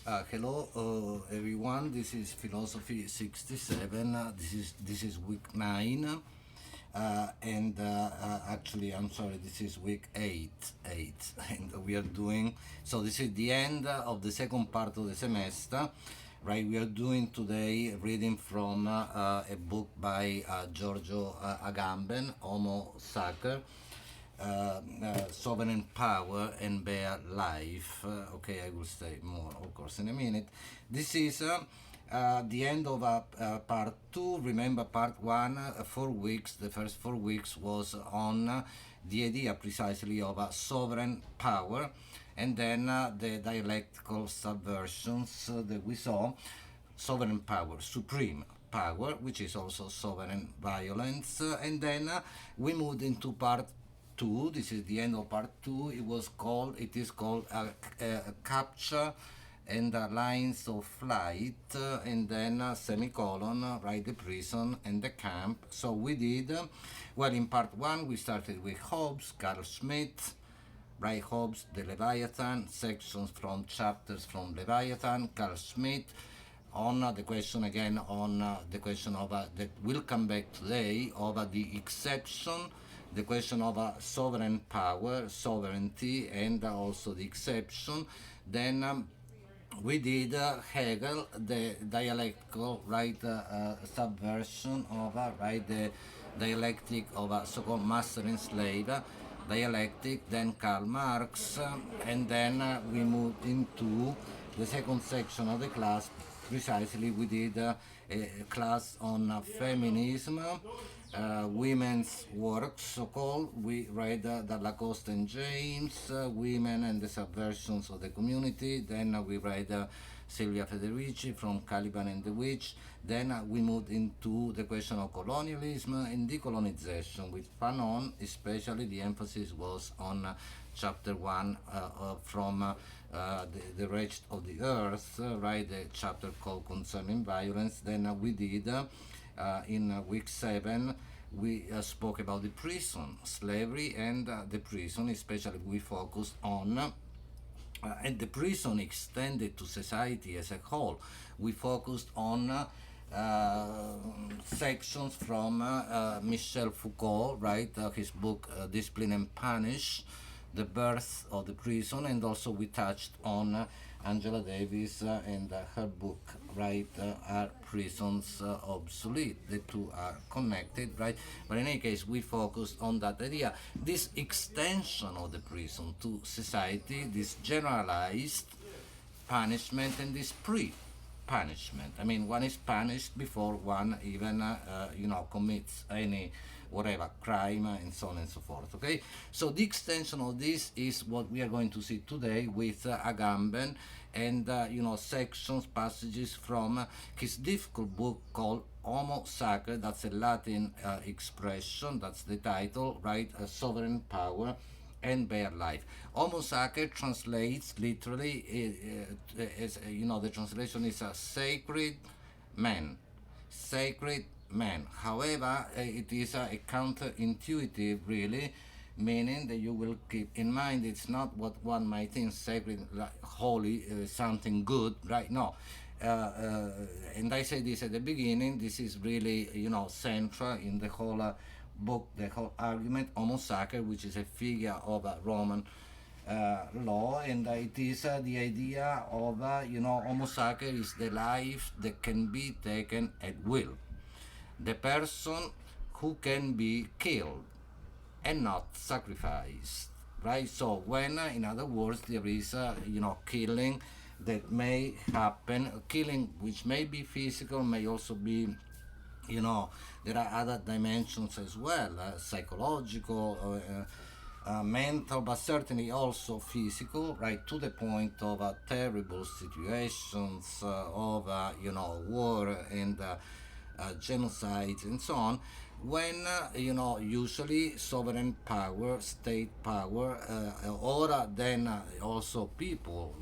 Hello, everyone. This is Philosophy 67. This is week 9, and actually, I'm sorry. This is week 8, and we are doing. So this is the end of the second part of the semester, right? We are doing today reading from a book by Giorgio Agamben, Homo Sacer, sovereign power and bare life. Okay, I will say more, of course, in a minute. This is the end of part 2. Remember, part 1, 4 weeks, the first 4 weeks was on the idea precisely of sovereign power, and then the dialectical subversions that we saw: sovereign power, supreme power, which is also sovereign violence, and then we moved into part 2. This is the end of part 2. It is called capture and lines of flight, and then semicolon, right, the prison and the camp. So we did, well, in part 1 we started with Hobbes, Carl Schmitt, right? Hobbes, the Leviathan, sections from chapters from Leviathan, Carl Schmitt, on the question again, on the question of that will come back today, of the exception, the question of sovereign power, sovereignty, and also the exception. Then we did Hegel, the dialectical, right, subversion of right, the dialectic of so-called master and slave dialectic, then Karl Marx, and then we moved into the second section of the class. Precisely, we did a class on feminism, women's works, so-called. We read the Lacoste and James, Women and the Subversions of the Community. Then we read Silvia Federici from Caliban and the Witch. Then we moved into the question of colonialism and decolonization with Fanon. Especially the emphasis was on chapter 1 from the Wretched of the Earth, right, the chapter called Concerning Violence. Then we did in week 7, we spoke about the prison, slavery, and the prison. Especially we focused on and the prison extended to society as a whole. We focused on sections from Michel Foucault, right? His book Discipline and Punish, the birth of the prison, and also we touched on Angela Davis and her book, right? Are prisons obsolete? The two are connected, right? But in any case, we focused on that idea, this extension of the prison to society, this generalized punishment, and this pre-punishment. I mean, one is punished before one even, commits any whatever crime, and so on and so forth. Okay, so the extension of this is what we are going to see today with Agamben, and sections, passages from his difficult book called Homo Sacer. That's a Latin expression. That's the title, right? Sovereign power and bare life. Homo Sacer translates literally, as the translation is a sacred man. Sacred man. However, it is a counterintuitive, really, meaning that you will keep in mind it's not what one might think sacred, like holy, something good, right? No. And I say this at the beginning. This is really, central in the whole book, the whole argument. Homo Sacer, which is a figure of Roman law, and it is the idea of, Homo Sacer is the life that can be taken at will, the person who can be killed and not sacrificed, right? So when, in other words, there is, killing that may happen, killing which may be physical, may also be, there are other dimensions as well, psychological, mental, but certainly also physical, right, to the point of terrible situations of, war and genocides and so on, when usually sovereign power, state power, or then also people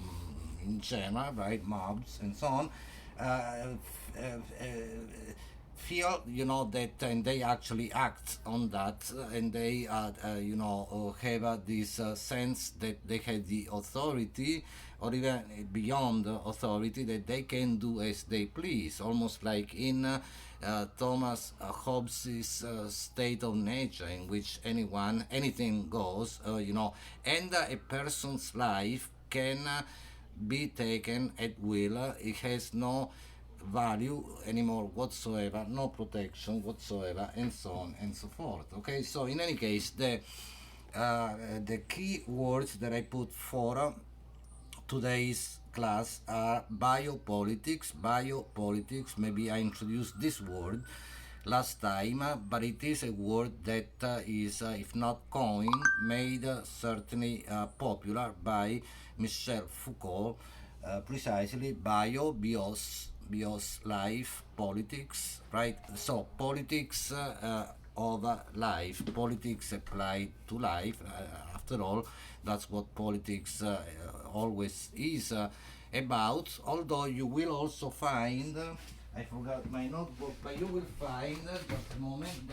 in general, right, mobs and so on, feel, that, and they actually act on that, and they, have this sense that they have the authority, or even beyond the authority, that they can do as they please, almost like in Thomas Hobbes's State of Nature, in which anything goes, and a person's life can be taken at will. It has no value anymore whatsoever, no protection whatsoever, and so on and so forth. Okay, so in any case, the key words that I put for today's class are biopolitics. Biopolitics, maybe I introduced this word last time, but it is a word that is, if not coined, made certainly popular by Michel Foucault, precisely bios, life, politics, right? So politics of life, politics applied to life. After all, that's what politics always is about. Although you will also find, I forgot my notebook, but you will find, just a moment,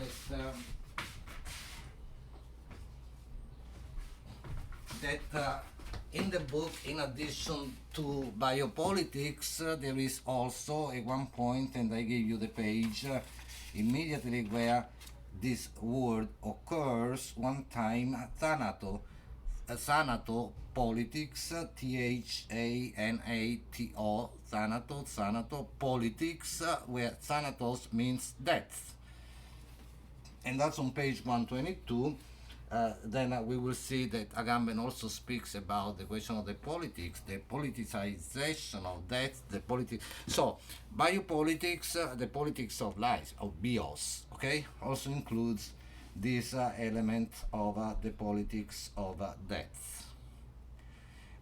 that in the book, in addition to biopolitics, there is also at one point, and I give you the page immediately, where this word occurs one time, thanato. Thanato politics, Thanato, thanato politics, where thanatos means death. And that's on page 122. Then we will see that Agamben also speaks about the question of the politics, the politicization of death, So, biopolitics, the politics of life, of bios, okay, also includes this element of the politics of death,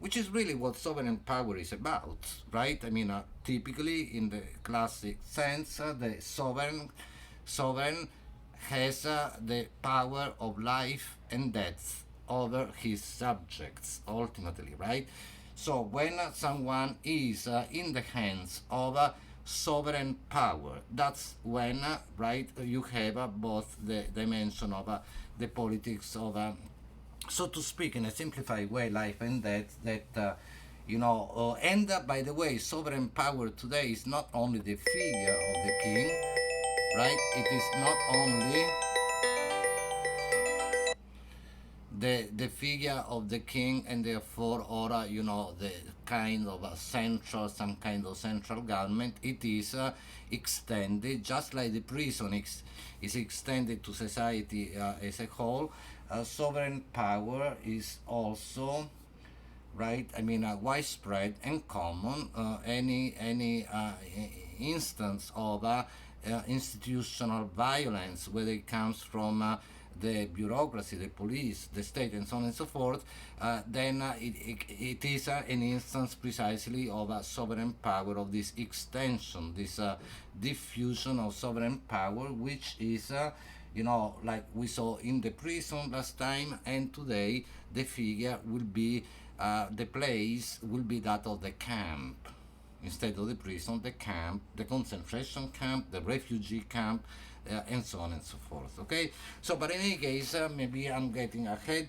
which is really what sovereign power is about, right? I mean, typically, in the classic sense, the sovereign has the power of life and death over his subjects, ultimately, right? So when someone is in the hands of sovereign power, that's when, right, you have both the dimension of the politics of, so to speak, in a simplified way, life and death, that and by the way, sovereign power today is not only the figure of the king, right? It is not only the figure of the king, and therefore, or the kind of some kind of central government. It is extended, just like the prison is extended to society as a whole. Sovereign power is also, right, I mean, widespread and common. Any instance of institutional violence, whether it comes from the bureaucracy, the police, the state, and so on and so forth, then it is an instance precisely of sovereign power, of this extension, this diffusion of sovereign power, which is, like we saw in the prison last time, and today the figure will be, the place will be that of the camp. Instead of the prison, the camp, the concentration camp, the refugee camp, and so on and so forth. Okay, so but in any case, maybe I'm getting ahead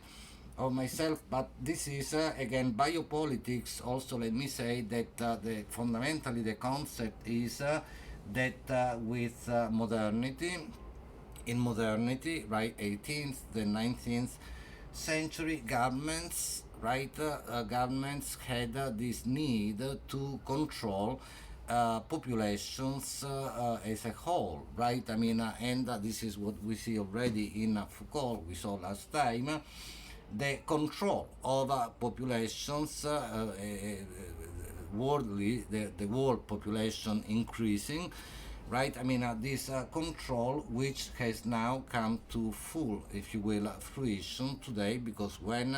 of myself, but this is again biopolitics. Also, let me say that fundamentally the concept is that with modernity, in modernity, right, 18th, the 19th century, governments, right, governments had this need to control populations as a whole, right? I mean, and this is what we see already in Foucault, we saw last time, the control of populations, worldly, the world population increasing, right? I mean, this control, which has now come to full, if you will, fruition today, because when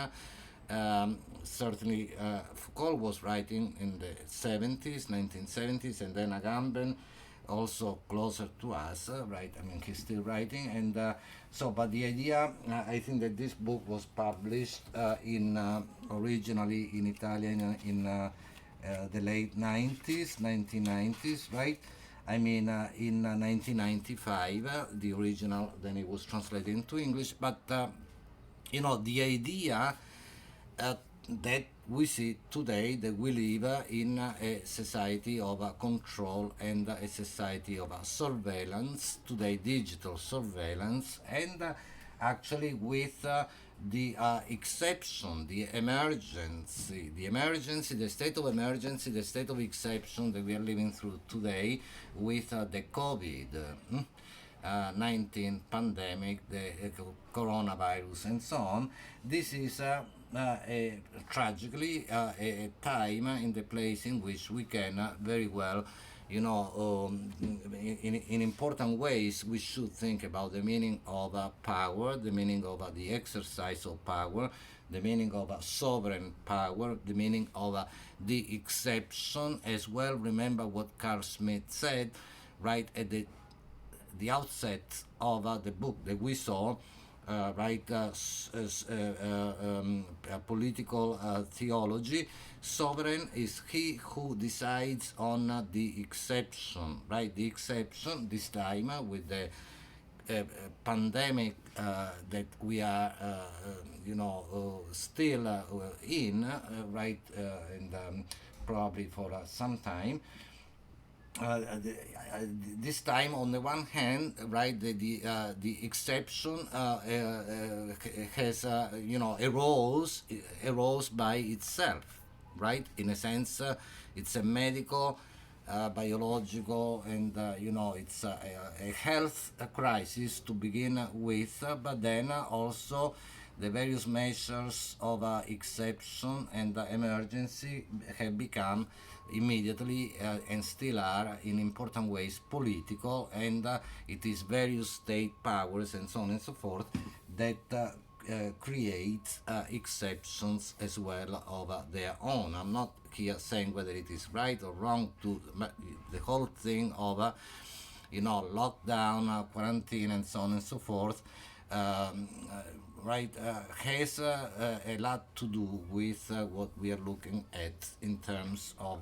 certainly Foucault was writing in the 70s, 1970s, and then Agamben also closer to us, right? I mean, he's still writing, and so, but the idea, I think that this book was published originally in Italian in the late 90s, 1990s, right? I mean, in 1995, the original, then it was translated into English, but the idea uh, that we see today that we live in a society of control and a society of surveillance, today digital surveillance, and actually with the exception, the state of emergency, the state of exception that we are living through today with the COVID. 19 pandemic, the coronavirus, and so on. This is tragically a time in the place in which we can very well, in important ways, we should think about the meaning of power, the meaning of the exercise of power, the meaning of sovereign power, the meaning of the exception as well. Remember what Carl Smith said right at the outset of the book that we saw, political theology. Sovereign is he who decides on the exception, right? The exception this time with the pandemic that we are, still in, right, and probably for some time. This time, on the one hand, right, the exception has arose by itself, right? In a sense, it's a medical, biological, and it's a health crisis to begin with, but then also the various measures of exception and emergency have become immediately and still are in important ways political, and it is various state powers and so on and so forth that create exceptions as well of their own. I'm not here saying whether it is right or wrong to the whole thing of lockdown, quarantine, and so on and so forth. Has a lot to do with what we are looking at in terms of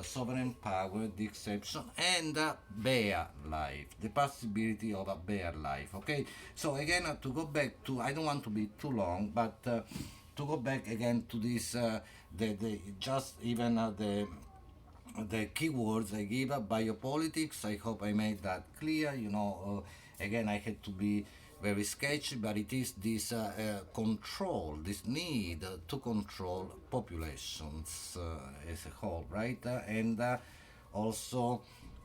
sovereign power, the exception, and bare life, the possibility of a bare life. Okay, so again, to go back to, I don't want to be too long, but to go back again to this, just even the keywords I give, biopolitics. I hope I made that clear. Again, I had to be very sketchy, but it is this control, this need to control populations as a whole, right? And also,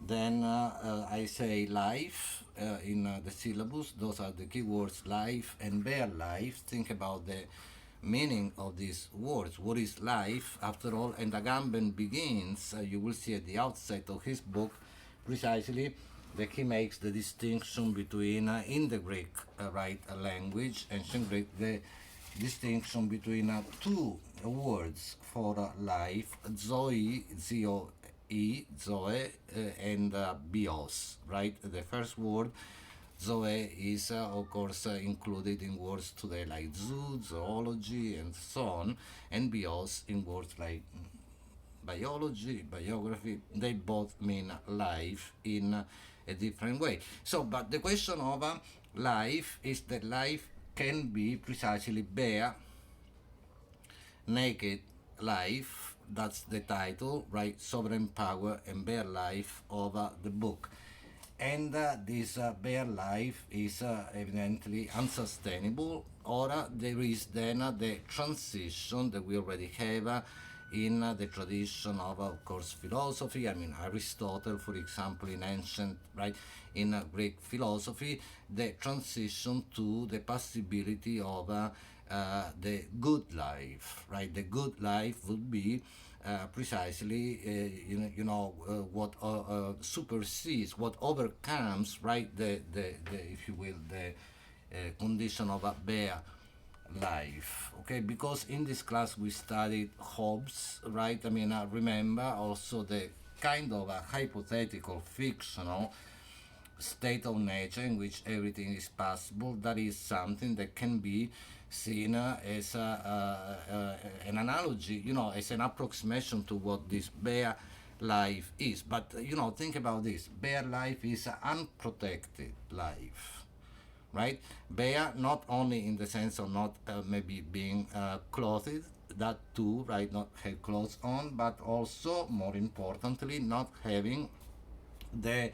then I say life in the syllabus. Those are the keywords: life and bare life. Think about the meaning of these words. What is life, after all? And Agamben begins, you will see at the outset of his book, precisely that he makes the distinction between, in the Greek language, ancient Greek, the distinction between two words for life: zoe, Z-O-E, zoe, and bios, right? The first word, zoe, is of course included in words today like zoo, zoology, and so on, and bios in words like biology, biography. They both mean life in a different way. So, but the question of life is that life can be precisely bare, naked life. That's the title, right? Sovereign power and bare life of the book. And this bare life is evidently unsustainable, or there is then the transition that we already have in the tradition of course, philosophy. I mean, Aristotle, for example, in ancient, right, in Greek philosophy, the transition to the possibility of the good life, right? The good life would be precisely, what supersedes, what overcomes, right, the if you will, the condition of a bare life. Okay, because in this class we studied Hobbes, right? I mean, remember also the kind of a hypothetical, fictional state of nature in which everything is possible. That is something that can be seen as an analogy, as an approximation to what this bare life is. But think about this: bare life is unprotected life, right? Bare not only in the sense of not maybe being clothed, that too, right? Not have clothes on, but also more importantly, not having the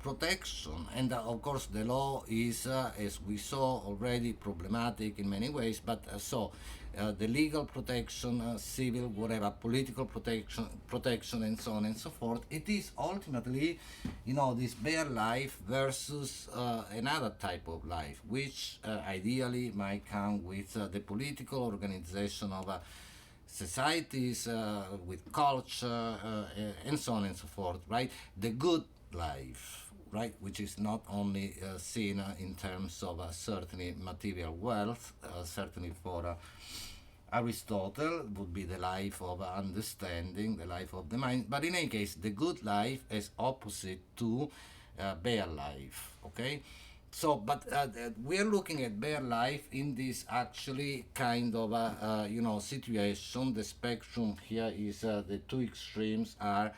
protection. And of course the law is, as we saw already, problematic in many ways. But the legal protection, civil, whatever, political protection, and so on and so forth, it is ultimately this bare life versus another type of life, which ideally might come with the political organization of societies, with culture, and so on and so forth, right? The good life, right, which is not only seen in terms of certainly material wealth, certainly for Aristotle would be the life of understanding, the life of the mind, but in any case, the good life is opposite to bare life, okay? So, but we are looking at bare life in this actually kind of situation. The spectrum here is the two extremes are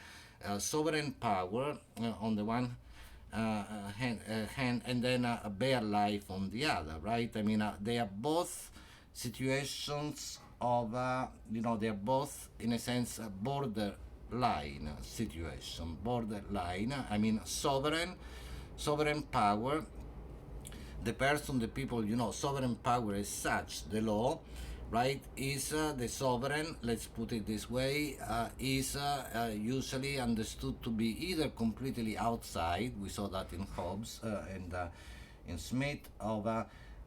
sovereign power on the one hand, and then a bare life on the other, right? I mean, they are both situations of, they are both in a sense borderline situation, borderline. I mean, sovereign power, the person, the people, sovereign power is such, the law, right, is the sovereign, let's put it this way, is usually understood to be either completely outside, we saw that in Hobbes and in Smith,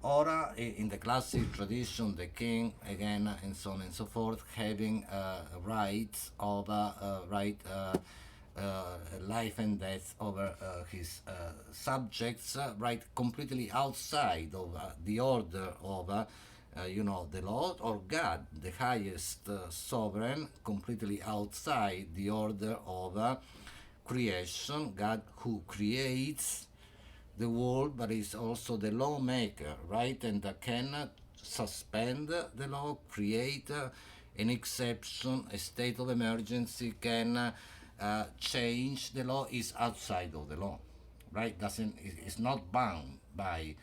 or in the classic tradition, the king, again, and so on and so forth, having rights of life and death over his subjects, right, completely outside of the order of the law, or God, the highest sovereign, completely outside the order of creation, God who creates the world, but is also the lawmaker, right, and can suspend the law, create an exception, a state of emergency, can change the law, is outside of the law, right? Is not bound by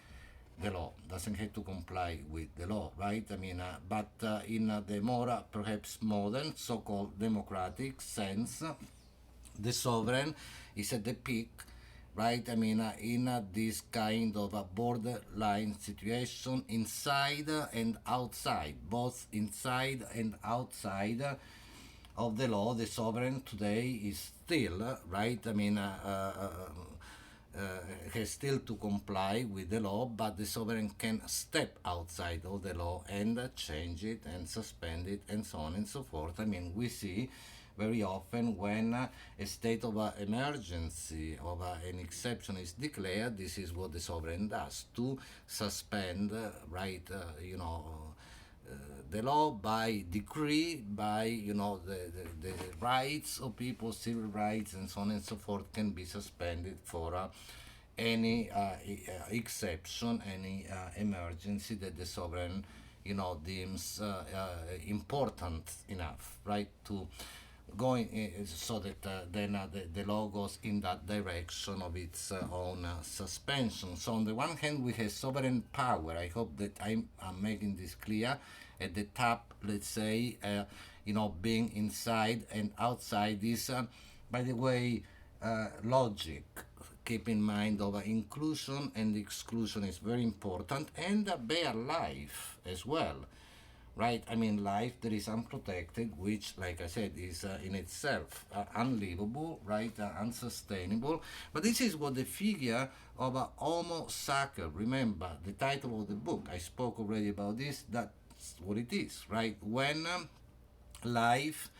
the law, doesn't have to comply with the law, right? I mean, but in the more perhaps modern, so-called democratic sense, the sovereign is at the peak, right? I mean, in this kind of a borderline situation, inside and outside, both inside and outside of the law, the sovereign today is still, right? I mean, has still to comply with the law, but the sovereign can step outside of the law and change it and suspend it and so on and so forth. I mean, we see very often when a state of emergency, of an exception is declared, this is what the sovereign does, to suspend, right, the law by decree, by the rights of people, civil rights, and so on and so forth, can be suspended for any exception, any emergency that the sovereign deems important enough, right, to going so that then the law goes in that direction of its own suspension. So on the one hand, we have sovereign power. I hope that I'm making this clear. At the top, let's say, being inside and outside is, by the way, logic. Keep in mind of inclusion and exclusion is very important, and bare life as well, right? I mean, life that is unprotected, which, like I said, is in itself unlivable, right? Unsustainable. But this is what the figure of Homo sacer, remember the title of the book, I spoke already about this, that's what it is, right? When life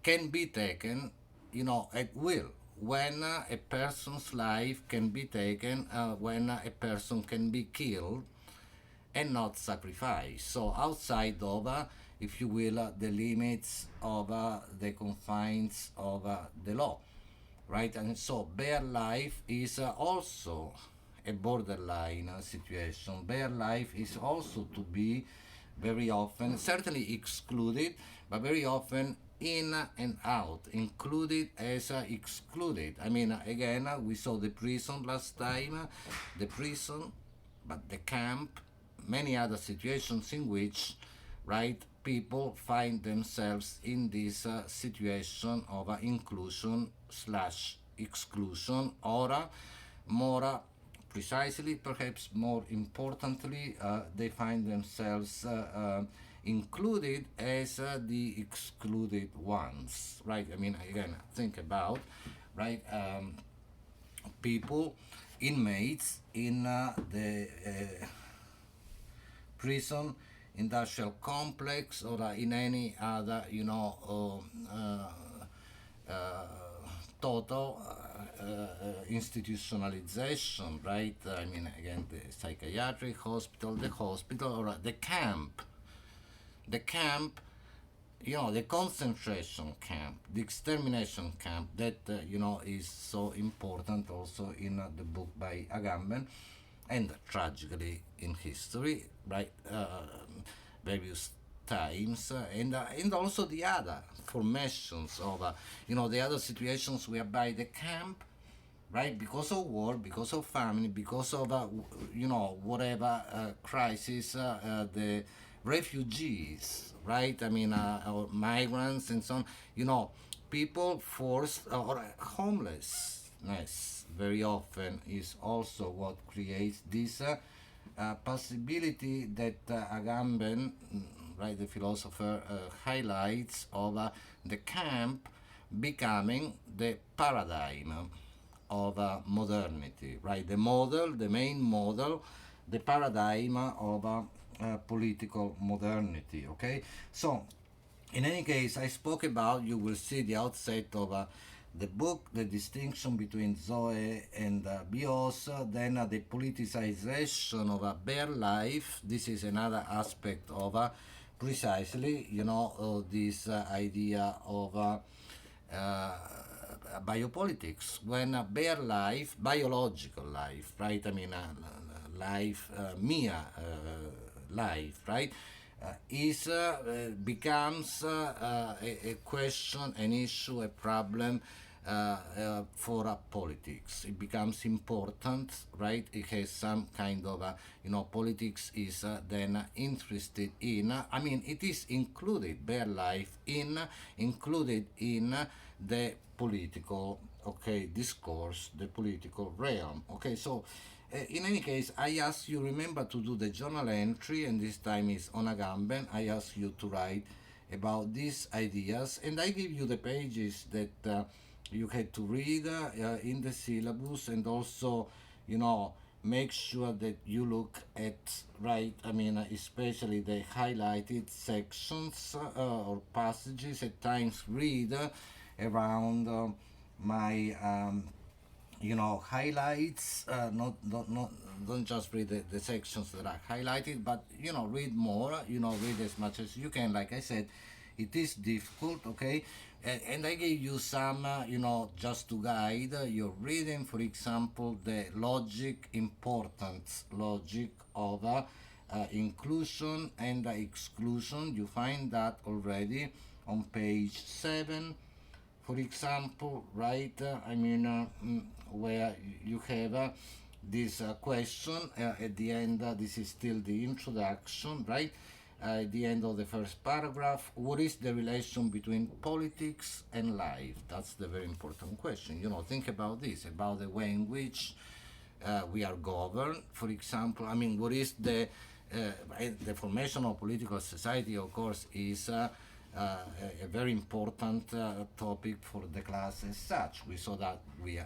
can be taken, at will. When a person's life can be taken, when a person can be killed and not sacrificed. So outside of, if you will, the limits of the confines of the law, right? And so bare life is also a borderline situation. Bare life is also to be very often, certainly excluded, but very often in and out, included as excluded. I mean, again, we saw the prison last time, the prison, but the camp, many other situations in which, right, people find themselves in this situation of inclusion slash exclusion, or more precisely, perhaps more importantly, they find themselves included as the excluded ones, right? I mean, again, think about, right, people, inmates in the prison, industrial complex, or in any other, total institutionalization, right? I mean, again, the psychiatric hospital, the hospital, or the camp. The camp, the concentration camp, the extermination camp, that, is so important also in the book by Agamben, and tragically in history, right? Various times, and also the other formations of, the other situations whereby the camp, right, because of war, because of famine, because of whatever crisis, the refugees, right? I mean, or migrants and so on. People forced, or homelessness very often is also what creates this possibility that Agamben, right, the philosopher, highlights of the camp becoming the paradigm of modernity, right? The model, the main model, the paradigm of political modernity, okay? So, in any case, I spoke about, you will see the outset of the book, the distinction between Zoe and Bios, then the politicization of bare life. This is another aspect of precisely, this idea of biopolitics, when bare life, biological life, right? I mean, life, mere life, right? Is becomes a question, an issue, a problem for politics. It becomes important, right? It has some kind of, politics is then interested in. I mean, it is included, bare life, included in the political, okay, discourse, the political realm. Okay, so in any case, I ask you, remember to do the journal entry, and this time is on Agamben. I ask you to write about these ideas, and I give you the pages that you had to read in the syllabus, and also, make sure that you look at, right, I mean, especially the highlighted sections or passages. At times read around my highlights, not don't just read the sections that are highlighted, but read more, read as much as you can. Like I said, it is difficult, okay? And I gave you some, just to guide your reading. For example, the logic of inclusion and exclusion. You find that already on page 7, for example, right? Where you have this question at the end. This is still the introduction, right? At the end of the first paragraph, what is the relation between politics and life? That's the very important question. Think about this, about the way in which we are governed. For example, I mean, what is the formation of political society, of course, is a very important topic for the class as such. We saw that we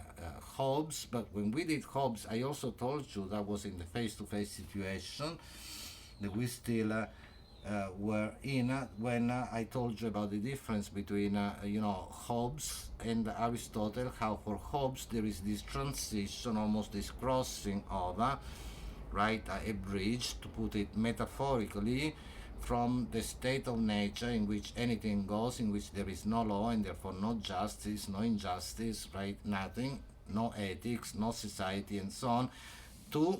Hobbes, but when we did Hobbes, I also told you that was in the face-to-face situation that we still were in when I told you about the difference between Hobbes and Aristotle. How for Hobbes there is this transition, almost this crossing of right, a bridge, to put it metaphorically, from the state of nature in which anything goes, in which there is no law and therefore no justice, no injustice, right, nothing, no ethics, no society, and so on, to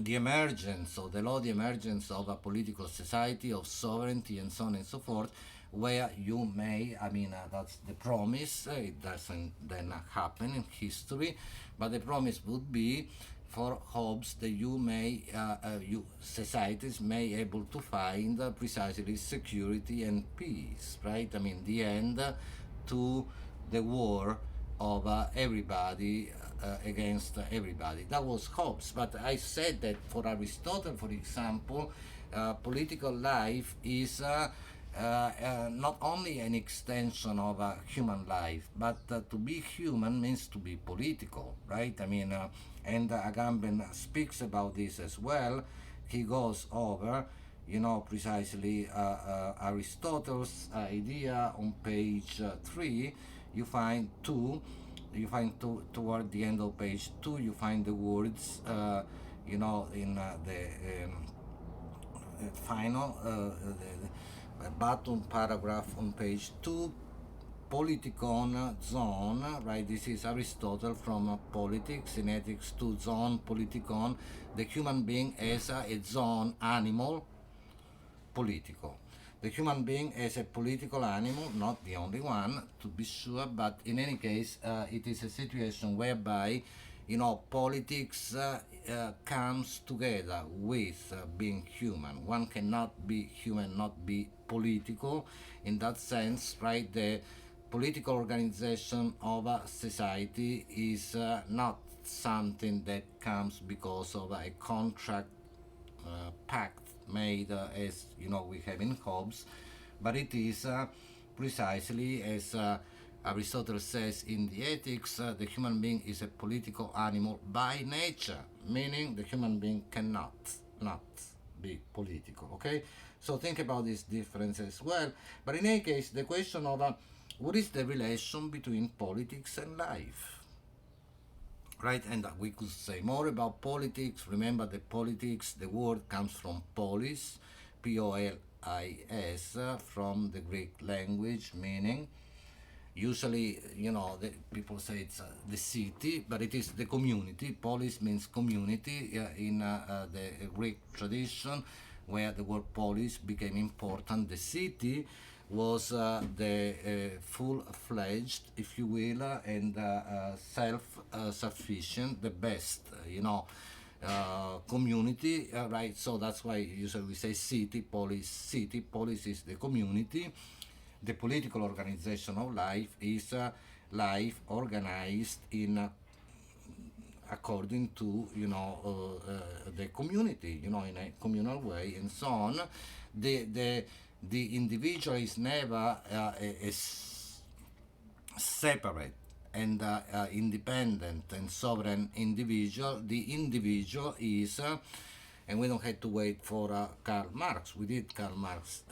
the emergence of the law, the emergence of a political society, of sovereignty, and so on and so forth, where you may, that's the promise. It doesn't then happen in history, but the promise would be for Hobbes that societies may able to find precisely security and peace, right? The end to the war of everybody against everybody. That was Hobbes. But I said that for Aristotle, for example, political life is not only an extension of human life, but to be human means to be political, right? And Agamben speaks about this as well. He goes over, precisely Aristotle's idea on page 3. You find toward the end of page 2, you find the words, in the final bottom paragraph on page 2, politikon zone, right? This is Aristotle from Politics in Ethics to zone politikon, the human being as a zone animal, political. The human being as a political animal, not the only one, to be sure, but in any case, it is a situation whereby, politics comes together with being human. One cannot be human, not be political. In that sense, right, the political organization of a society is not something that comes because of a contract pact made as we have in Hobbes, but it is precisely as Aristotle says in the Ethics, the human being is a political animal by nature, meaning the human being cannot not be political. Okay, so think about this difference as well. But in any case, the question of what is the relation between politics and life? Right, and we could say more about politics. Remember, the politics, the word comes from polis, Polis, from the Greek language, meaning usually, the people say it's the city, but it is the community. Polis means community in the Greek tradition, where the word polis became important. The city was the full-fledged, if you will, and self-sufficient, the best, community, right? So that's why usually we say city, polis. City, polis is the community. The political organization of life is life organized in according to the community, in a communal way, and so on. The individual is never separate and independent and sovereign individual. The individual is, and we don't have to wait for Karl Marx. We did Karl Marx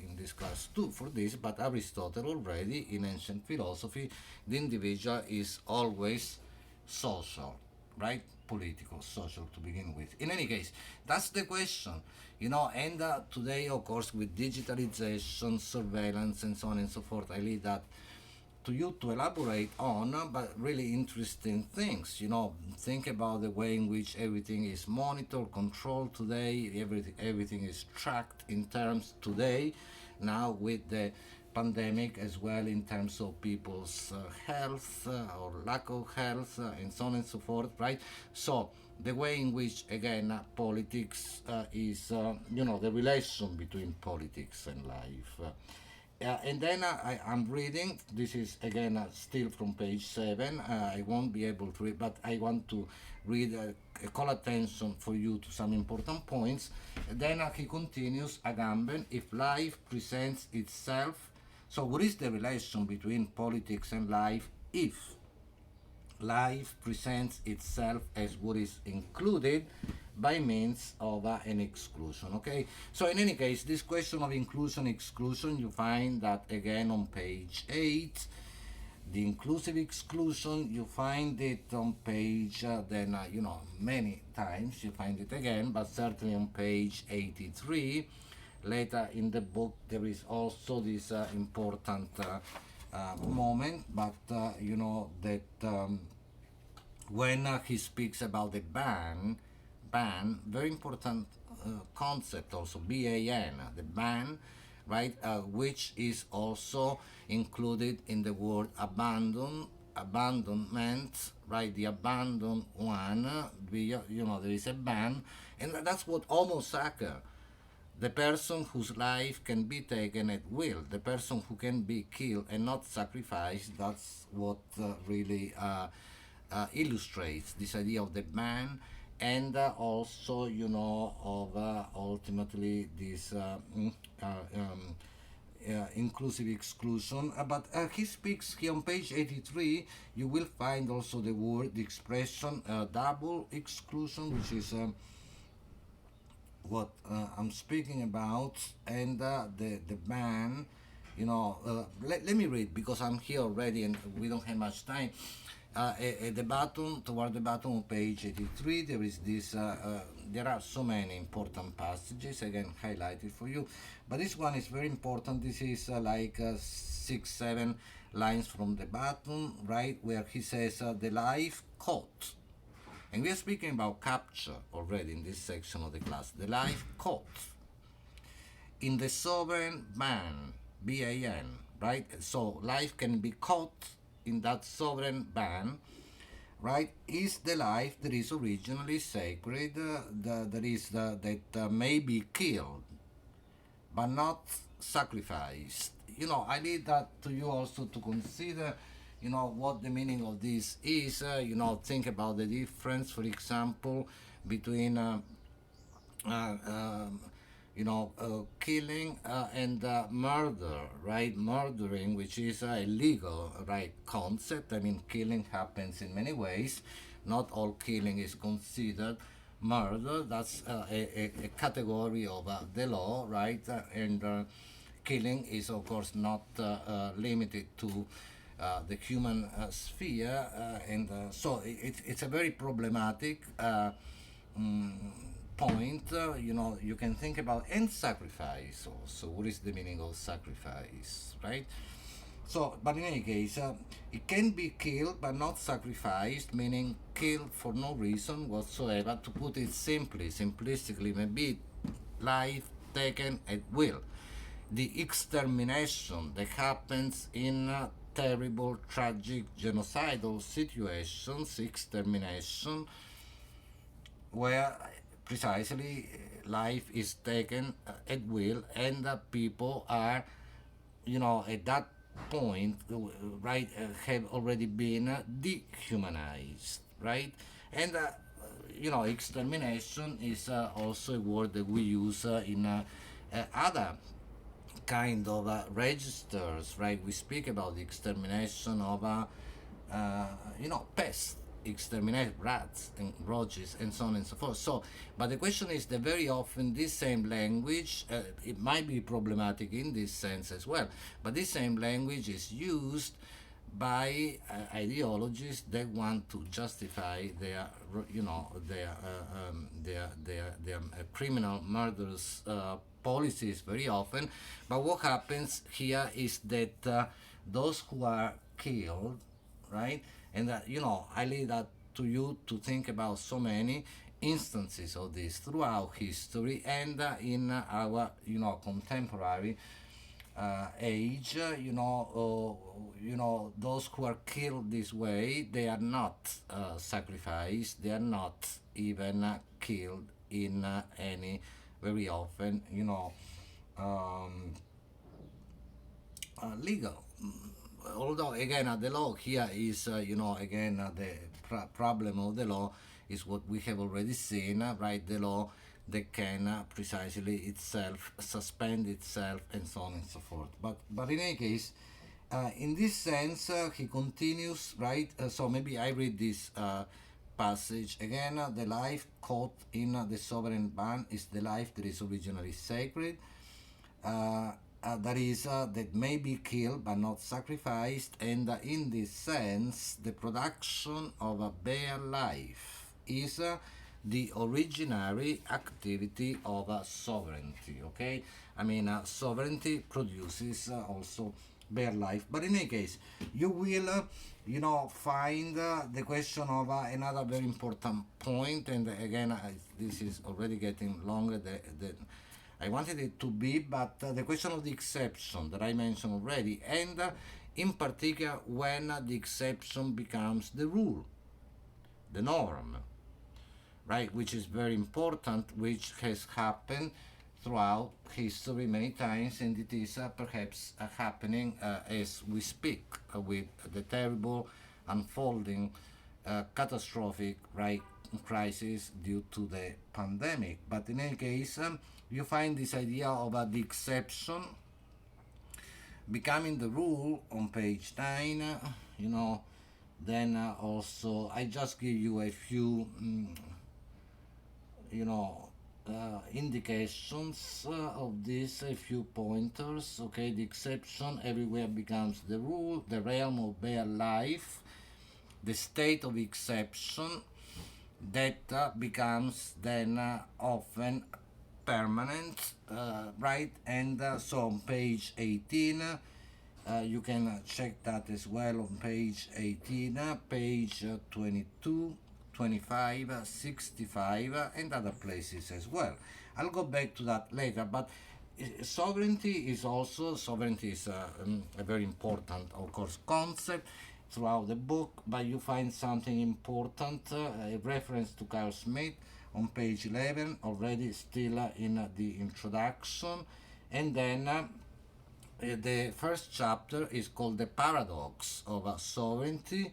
in this class too for this, but Aristotle already in ancient philosophy, the individual is always social, right? Political, social to begin with. In any case, that's the question, and today, of course, with digitalization, surveillance, and so on and so forth, I leave that to you to elaborate on, but really interesting things. Think about the way in which everything is monitored, controlled today. Everything is tracked in terms today, now with the pandemic as well, in terms of people's health or lack of health and so on and so forth, right? So the way in which, again, politics is, the relation between politics and life. And then I'm reading, this is again still from page 7, I won't be able to read, but I want to read, call attention for you to some important points. Then he continues, Agamben, if life presents itself, so what is the relation between politics and life if life presents itself as what is included by means of an exclusion? Okay, so in any case, this question of inclusion exclusion, you find that again on page 8. The inclusive exclusion, you find it on page many times you find it again, but certainly on page 83. Later in the book there is also this important moment, but that when he speaks about the ban, very important concept also, ban, the ban, right? Which is also included in the word abandonment, right? The abandoned one, there is a ban, and that's what homo sacer, the person whose life can be taken at will, the person who can be killed and not sacrificed. That's what really illustrates this idea of the man, and also, of ultimately this inclusive exclusion. But he speaks here on page 83. You will find also the expression double exclusion, which is what I'm speaking about, and the ban. Let me read, because I'm here already and we don't have much time. At the bottom, toward the bottom of page 83, there is this. There are so many important passages, again highlighted for you, but this one is very important. This is like 6, 7 lines from the bottom, right, where he says, "The life caught." And we are speaking about capture already in this section of the class. The life caught in the sovereign ban, ban, right? So life can be caught in that sovereign ban, right? Is the life that is originally sacred, that may be killed, but not sacrificed. I leave that to you also to consider, what the meaning of this is. Think about the difference, for example, between killing and murder, right? Murdering, which is a legal, right, concept. I mean, killing happens in many ways. Not all killing is considered murder. That's a category of the law, right? And killing is, of course, not limited to the human sphere, and so it's a very problematic mm, point. You can think about, and sacrifice also. What is the meaning of sacrifice, right? So, but in any case, it can be killed but not sacrificed, meaning killed for no reason whatsoever. To put it simplistically, maybe life taken at will. The extermination that happens in terrible, tragic, genocidal situations, extermination, where precisely life is taken at will, and people are, at that point, right, have already been dehumanized, right? And extermination is also a word that we use in other kind of registers, right? We speak about the extermination of, pests, exterminate rats and roaches and so on and so forth. So, but the question is that very often this same language, it might be problematic in this sense as well, but this same language is used by ideologies that want to justify their, their criminal, murderous policies very often. But what happens here is that those who are killed, right, and I leave that to you to think about so many instances of this throughout history, and in our contemporary age. Those who are killed this way, they are not sacrificed. They are not even killed in any, very often, um, legal. Although again, the law here is, the problem of the law is what we have already seen, right? The law that can precisely itself suspend itself, and so on and so forth. But in any case, in this sense, he continues, right? So maybe I read this passage again. The life caught in the sovereign ban is the life that is originally sacred. That may be killed but not sacrificed, and in this sense, the production of a bare life is the originary activity of sovereignty. Okay, I mean, sovereignty produces also bare life. But in any case, you will find the question of another very important point, and again, this is already getting longer I wanted it to be, but the question of the exception that I mentioned already, and in particular when the exception becomes the rule, the norm, right? Which is very important, which has happened throughout history many times, and it is perhaps happening as we speak with the terrible unfolding catastrophic, right, crisis due to the pandemic. But in any case, you find this idea of the exception becoming the rule on page 9, you know. Then also I just give you a few you know indications of this, a few pointers. Okay, the exception everywhere becomes the rule, the realm of bare life, the state of exception that becomes then often permanent, right? And so on page 18, you can check that as well on page 18, page 22, 25, 65, and other places as well. I'll go back to that later, but sovereignty is a very important, of course, concept throughout the book, but you find something important, a reference to Carl Smith on page 11, already still in the introduction, and then the first chapter is called The Paradox of Sovereignty.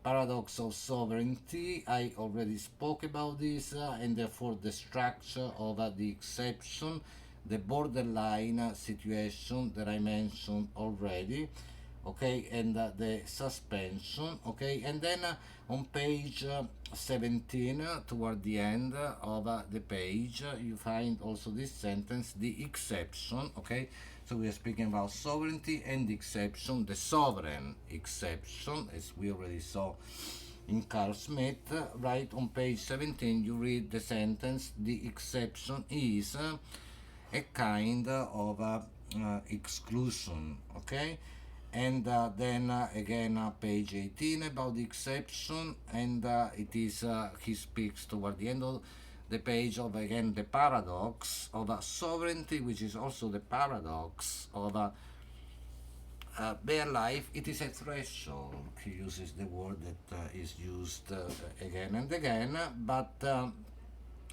Paradox of sovereignty, I already spoke about this, and therefore the structure of the exception, the borderline situation that I mentioned already, okay, and the suspension, okay, and then on page 17, toward the end of the page, you find also this sentence, the exception, okay. So we are speaking about sovereignty and the exception, the sovereign exception, as we already saw in Carl Smith. Right on page 17, you read the sentence, the exception is a kind of exclusion, okay? And then again page 18 about the exception, and it is he speaks toward the end of the page of again the paradox of sovereignty, which is also the paradox of bare life. It is a threshold. He uses the word that is used again and again, but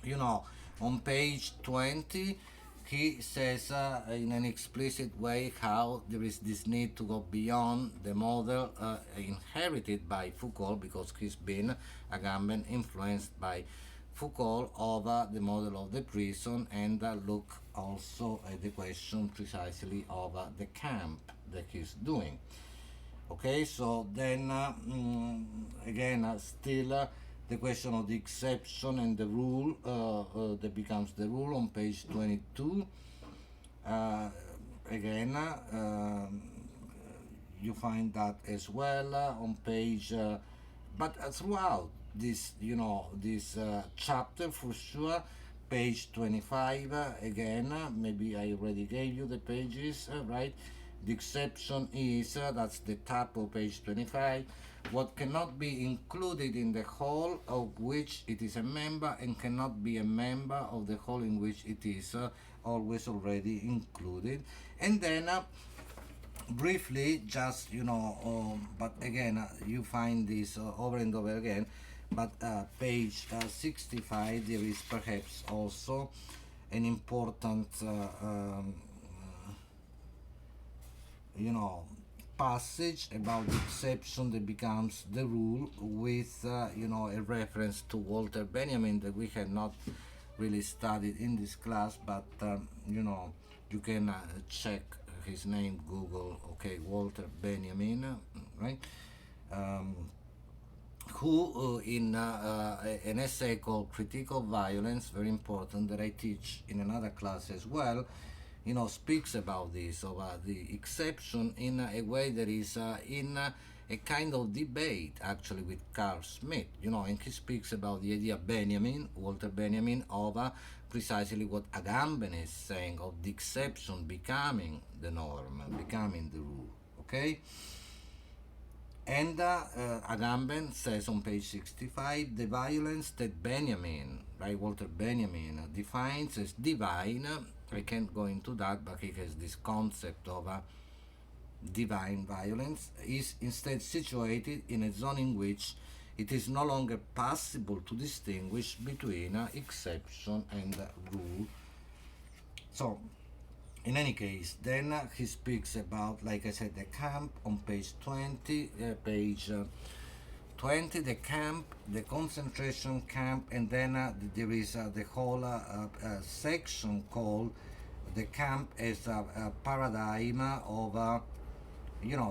you know, on page 20 he says in an explicit way how there is this need to go beyond the model inherited by Foucault, because he's been, Agamben, influenced by Foucault over the model of the prison, and look also at the question precisely of the camp that he's doing. Okay, so then again still the question of the exception and the rule that becomes the rule on page 22. Again you find that as well on page but throughout this, you know, this chapter for sure, page 25 again, maybe I already gave you the pages, right? The exception is, that's the top of page 25, what cannot be included in the whole of which it is a member, and cannot be a member of the whole in which it is always already included. And then briefly, just, you know, but again you find this over and over again, but page 65 there is perhaps also an important you know, passage about the exception that becomes the rule, with you know, a reference to Walter Benjamin that we had not really studied in this class, but you know, you can check his name, Google, okay, Walter Benjamin, right? Who in an essay called Critique of Violence, very important, that I teach in another class as well, you know, speaks about this, of the exception in a way that is in a kind of debate actually with Carl Smith, you know, and he speaks about the idea Benjamin, Walter Benjamin, of precisely what Agamben is saying, of the exception becoming the norm, becoming the rule, okay? And Agamben says on page 65, the violence that Benjamin, right, Walter Benjamin, defines as divine I can't go into that, but he has this concept of divine violence, is instead situated in a zone in which it is no longer possible to distinguish between exception and rule. So, in any case, then he speaks about, like I said, the camp on page 20, page 20, the camp, the concentration camp, and then there is the whole section called the camp as a paradigm of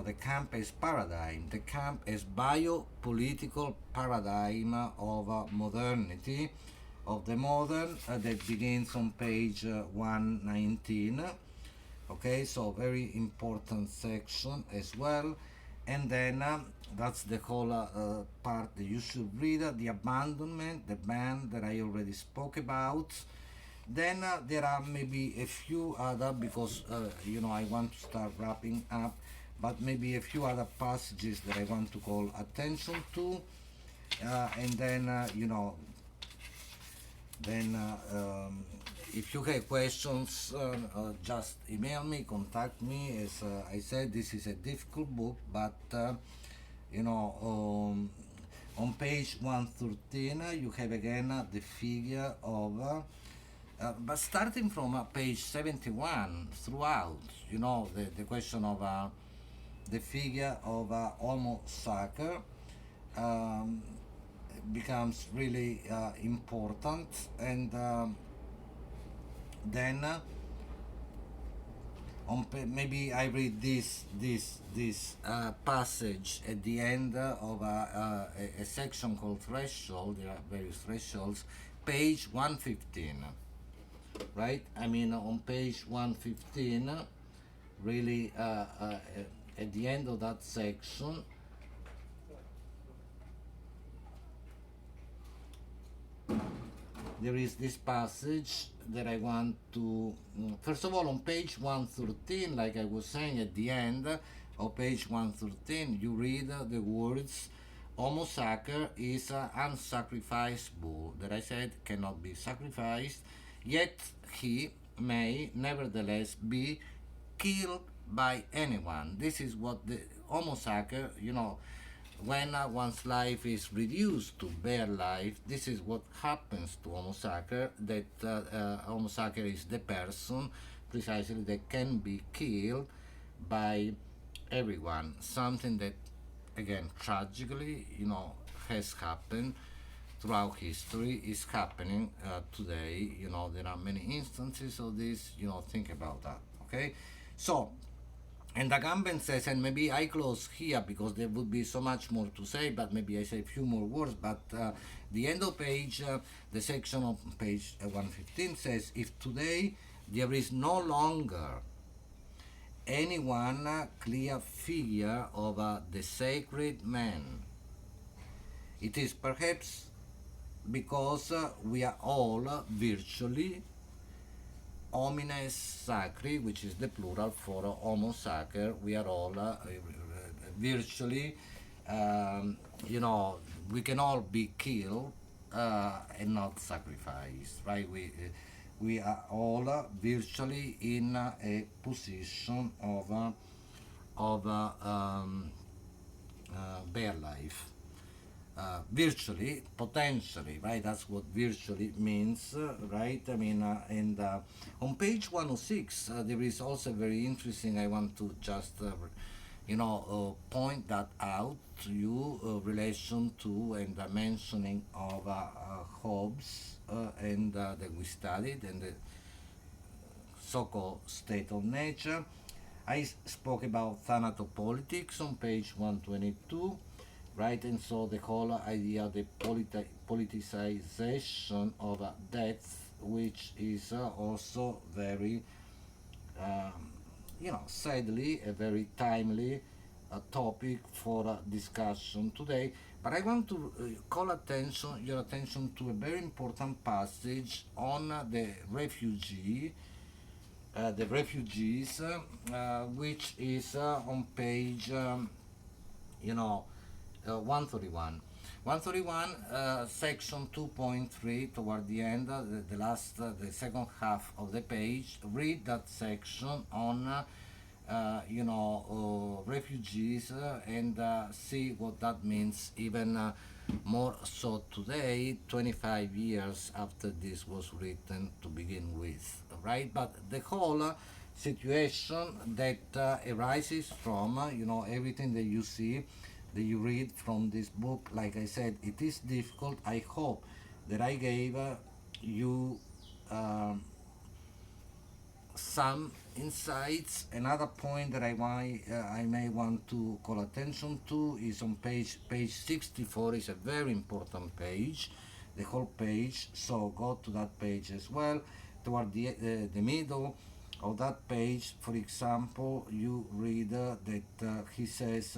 the camp as paradigm, the camp as biopolitical paradigm of modernity, of the modern, that begins on page 119. Okay, so very important section as well. And then that's the whole part that you should read, the abandonment, the ban that I already spoke about. Then there are maybe a few other, because I want to start wrapping up, but maybe a few other passages that I want to call attention to, and then if you have questions, just email me, contact me. As I said, this is a difficult book, but on page 113 you have again the figure of but starting from page 71 throughout, the question of the figure of Homo sacer becomes really important. And then maybe I read this passage at the end of a section called threshold. There are various thresholds. Page 115, right? I mean, on page 115, really at the end of that section, there is this passage that I want to, first of all, on page 113, like I was saying, at the end of page 113, you read the words, Homo sacer is unsacrificed bull, that I said cannot be sacrificed, yet he may nevertheless be killed by anyone. This is what the Homo sacer, when one's life is reduced to bare life, this is what happens to Homo sacer, that Homo sacer is the person precisely that can be killed by everyone. Something that, again, tragically, has happened throughout history, is happening today. There are many instances of this. Think about that. Okay, so. And Agamben says, and maybe I close here because there would be so much more to say, but maybe I say a few more words. But the end of page, the section of page 115 says, if today there is no longer any one clear figure of the sacred man, it is perhaps because we are all virtually homines sacri, which is the plural for Homo sacer. We are all virtually, we can all be killed and not sacrificed, right? We are all virtually in a position of bare life. Virtually, potentially, right? That's what virtually means, right? I mean, and on page 106, there is also very interesting. I want to just, point that out to you, relation to and mentioning of Hobbes and that we studied, and the so-called state of nature. I spoke about thanatopolitics on page 122, right? And so the whole idea of the politicization of death, which is also very, sadly, a very timely topic for discussion today. But I want to call your attention to a very important passage on the refugees, which is on page, 131. 131, section 2.3, toward the end, the last, the second half of the page. Read that section on, refugees, and see what that means, even more so today, 25 years after this was written to begin with, right? But the whole situation that arises from, everything that you see, that you read from this book, like I said, it is difficult. I hope that I gave you some insights. Another point that I may want to call attention to is on page 64. Is a very important page, the whole page. So go to that page as well. Toward the middle of that page, for example, you read that he says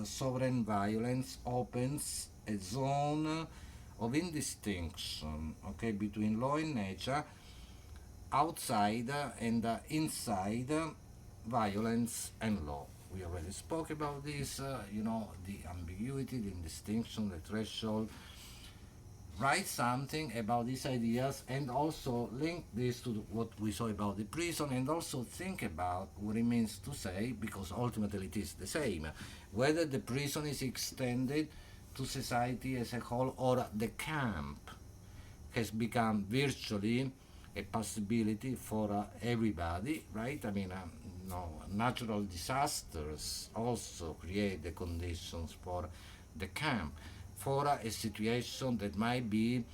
sovereign violence opens a zone of indistinction, okay, between law and nature, outside and inside violence and law. We already spoke about this, the ambiguity, the indistinction, the threshold. Write something about these ideas and also link this to what we saw about the prison, and also think about what it means to say, because ultimately it is the same, whether the prison is extended to society as a whole or the camp has become virtually a possibility for everybody, right? I mean, natural disasters also create the conditions for the camp, for a situation that might be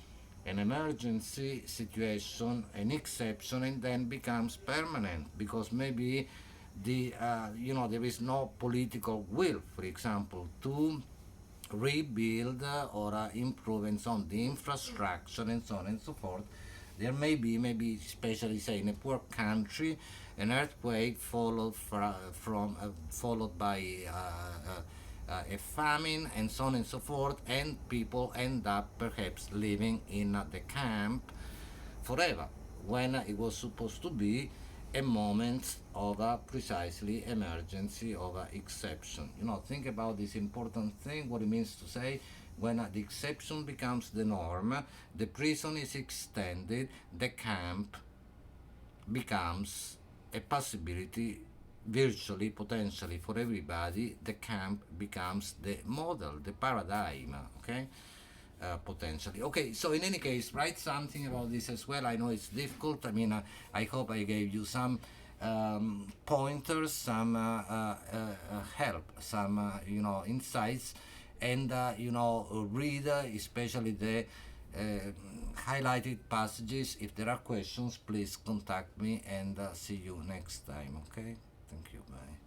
an emergency situation, an exception, and then becomes permanent because maybe there is no political will, for example, to rebuild or improve and so on the infrastructure and so on and so forth. There may be, maybe especially say in a poor country, an earthquake followed by a famine and so on and so forth, and people end up perhaps living in the camp forever, when it was supposed to be a moment of precisely emergency, of exception. Think about this important thing, what it means to say when the exception becomes the norm, the prison is extended, the camp becomes a possibility virtually, potentially for everybody. The camp becomes the model, the paradigm, okay? Potentially. Okay, so in any case, write something about this as well. I know it's difficult. I mean, I hope I gave you some pointers, some help, some insights, and read especially the highlighted passages. If there are questions, please contact me, and see you next time. Okay, thank you. Bye.